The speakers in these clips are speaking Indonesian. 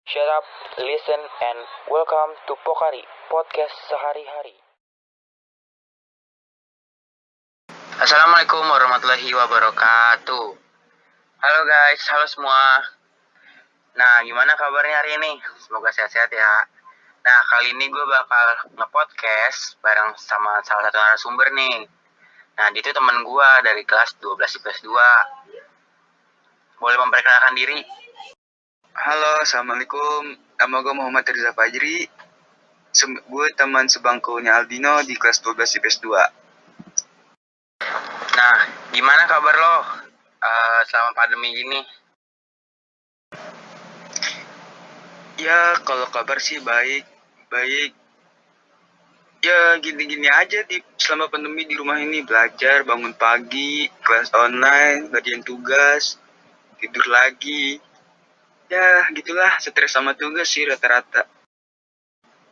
Shut up, listen, and welcome to Pokari, podcast sehari-hari. Assalamualaikum warahmatullahi wabarakatuh. Halo guys, halo semua. Nah, gimana kabarnya hari ini? Semoga sehat-sehat ya. Nah, kali ini gue bakal nge-podcast bareng sama salah satu narasumber nih. Nah, dia tuh temen gue dari kelas 12 IPS 2. Boleh memperkenalkan diri? Halo, Assalamualaikum. Nama gue Muhammad Riza Fajri. Gue teman sebangkunya Aldino di kelas 12 IPS 2. Nah, gimana kabar lo selama pandemi ini? Ya, kalau kabar sih baik. Ya, gini-gini aja selama pandemi di rumah ini. Belajar, bangun pagi, kelas online, ngerjain tugas, tidur lagi. Ya, gitulah, stres sama tugas sih rata-rata.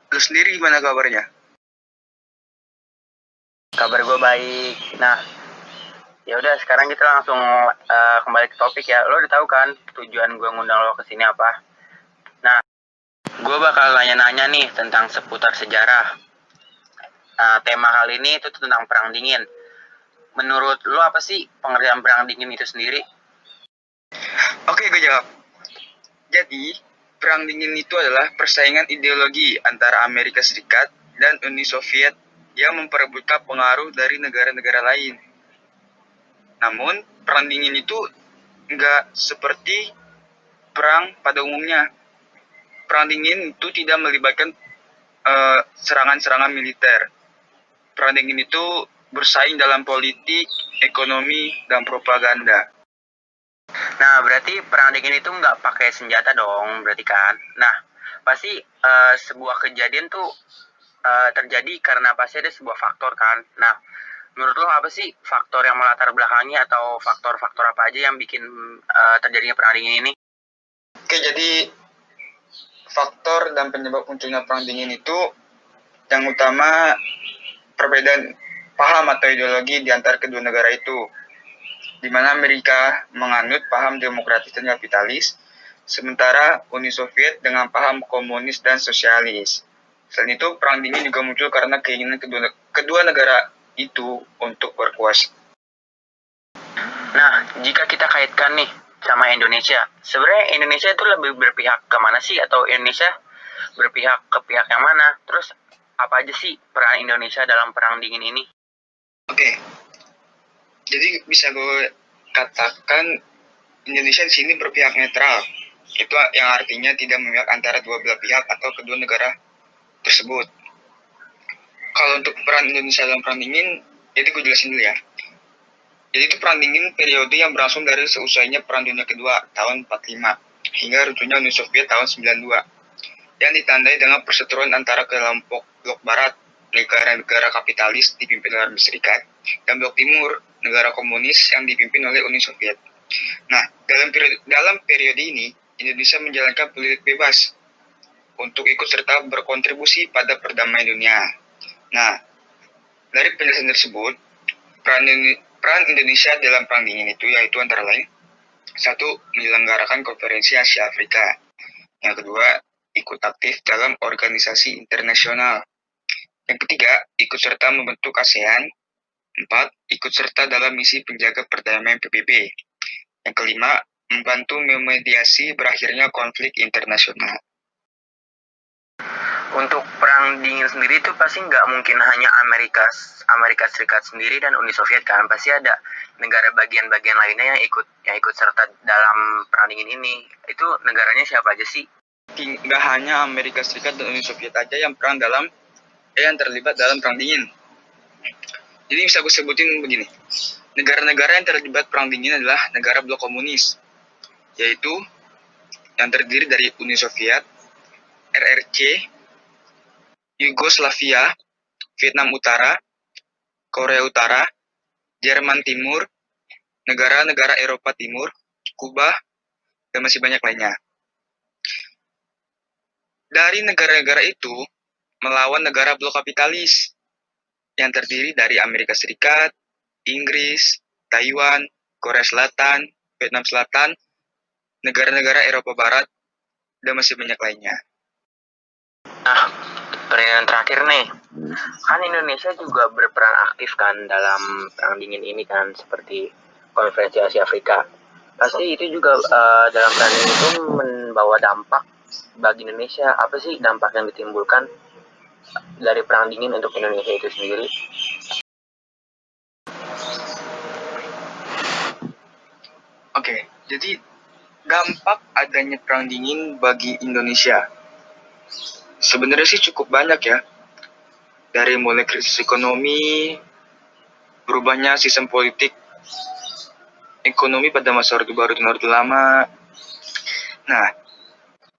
Lo sendiri gimana kabarnya? Kabar gue baik. Nah, ya udah sekarang kita langsung kembali ke topik ya. Lo udah tahu kan tujuan gue ngundang lo kesini apa? Nah, gue bakal nanya-nanya nih tentang seputar sejarah. Nah, tema kali ini itu tentang perang dingin. Menurut lo apa sih pengertian perang dingin itu sendiri? Oke, gue jawab. Jadi, Perang Dingin itu adalah persaingan ideologi antara Amerika Serikat dan Uni Soviet yang memperebutkan pengaruh dari negara-negara lain. Namun, Perang Dingin itu nggak seperti perang pada umumnya. Perang Dingin itu tidak melibatkan serangan-serangan militer. Perang Dingin itu bersaing dalam politik, ekonomi, dan propaganda. Nah, berarti perang dingin itu nggak pakai senjata dong, berarti kan? Nah, pasti sebuah kejadian tuh terjadi karena pasti ada sebuah faktor kan. Nah, menurut lo apa sih faktor yang melatar belakangi atau faktor-faktor apa aja yang bikin terjadinya perang dingin ini? Oke, jadi faktor dan penyebab munculnya Perang Dingin itu yang utama perbedaan paham atau ideologi di antara kedua negara itu, di mana Amerika menganut paham demokratis dan kapitalis, sementara Uni Soviet dengan paham komunis dan sosialis. Selain itu, Perang Dingin juga muncul karena keinginan kedua negara itu untuk berkuasa. Nah, jika kita kaitkan nih sama Indonesia, sebenarnya Indonesia itu lebih berpihak ke mana sih? Atau Indonesia berpihak ke pihak yang mana? Terus apa aja sih peran Indonesia dalam perang dingin ini? Oke, jadi bisa gue katakan Indonesia di sini berpihak netral. Itu yang artinya tidak memihak antara dua belah pihak atau kedua negara tersebut. Kalau untuk peran Indonesia dalam Perang Dingin, jadi gue jelasin dulu ya. Jadi itu Perang Dingin periode yang berlangsung dari seusainya Perang Dunia Kedua tahun 45 hingga runtuhnya Uni Soviet tahun 92, yang ditandai dengan perseteruan antara kelompok blok barat, negara-negara kapitalis dipimpin oleh Amerika Serikat, dan blok timur, negara komunis yang dipimpin oleh Uni Soviet. Nah, dalam periode ini, Indonesia menjalankan politik bebas untuk ikut serta berkontribusi pada perdamaian dunia. Nah, dari penjelasan tersebut, peran Indonesia dalam Perang Dingin itu yaitu antara lain, satu, menyelenggarakan konferensi Asia Afrika. Yang kedua, ikut aktif dalam organisasi internasional. Yang ketiga, ikut serta membentuk ASEAN. Empat, ikut serta dalam misi penjaga perdamaian PBB. Yang kelima, membantu memediasi berakhirnya konflik internasional. Untuk perang dingin sendiri itu pasti nggak mungkin hanya Amerika Serikat sendiri dan Uni Soviet kan, pasti ada negara bagian-bagian lainnya yang ikut serta dalam perang dingin ini. Itu negaranya siapa aja sih? Nggak hanya Amerika Serikat dan Uni Soviet aja yang terlibat dalam Perang Dingin. Jadi bisa gue sebutin begini. Negara-negara yang terlibat Perang Dingin adalah negara blok komunis, yaitu yang terdiri dari Uni Soviet, RRC, Yugoslavia, Vietnam Utara, Korea Utara, Jerman Timur, negara-negara Eropa Timur, Kuba, dan masih banyak lainnya. Dari negara-negara itu melawan negara blok kapitalis yang terdiri dari Amerika Serikat, Inggris, Taiwan, Korea Selatan, Vietnam Selatan, negara-negara Eropa Barat, dan masih banyak lainnya. Nah, pertanyaan terakhir nih. Kan Indonesia juga berperan aktif kan dalam perang dingin ini kan, seperti konferensi Asia Afrika. Pasti itu juga dalam perang dingin itu membawa dampak bagi Indonesia. Apa sih dampak yang ditimbulkan dari perang dingin untuk Indonesia itu sendiri? Oke, jadi dampak adanya perang dingin bagi Indonesia sebenarnya sih cukup banyak ya. Dari mulai krisis ekonomi, berubahnya sistem politik, ekonomi pada masa Orde Baru dan Orde Lama. Nah,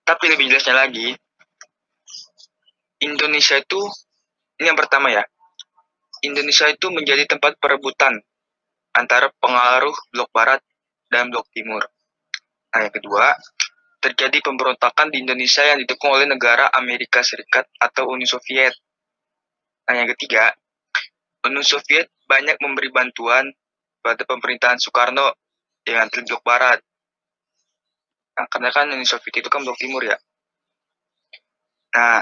tapi lebih jelasnya lagi, Indonesia itu, ini yang pertama ya, Indonesia itu menjadi tempat perebutan antara pengaruh blok barat dan blok timur. Nah, yang kedua, terjadi pemberontakan di Indonesia yang didukung oleh negara Amerika Serikat atau Uni Soviet. Nah, yang ketiga, Uni Soviet banyak memberi bantuan pada pemerintahan Soekarno yang anti blok barat. Nah, karena kan Uni Soviet itu kan blok timur ya. Nah,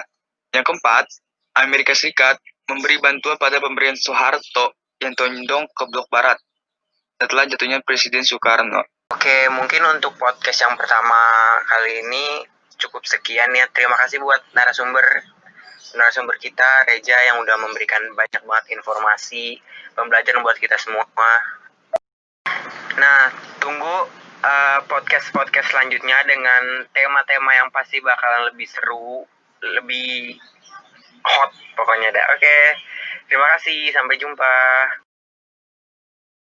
yang keempat, Amerika Serikat memberi bantuan pada pemerintahan Soeharto yang condong ke blok barat setelah jatuhnya Presiden Soekarno. Oke, mungkin untuk podcast yang pertama kali ini cukup sekian ya. Terima kasih buat narasumber kita, Reja, yang udah memberikan banyak banget informasi, pembelajaran buat kita semua. Nah, tunggu podcast-podcast selanjutnya dengan tema-tema yang pasti bakalan lebih seru, lebih hot pokoknya dah. Oke, terima kasih, sampai jumpa.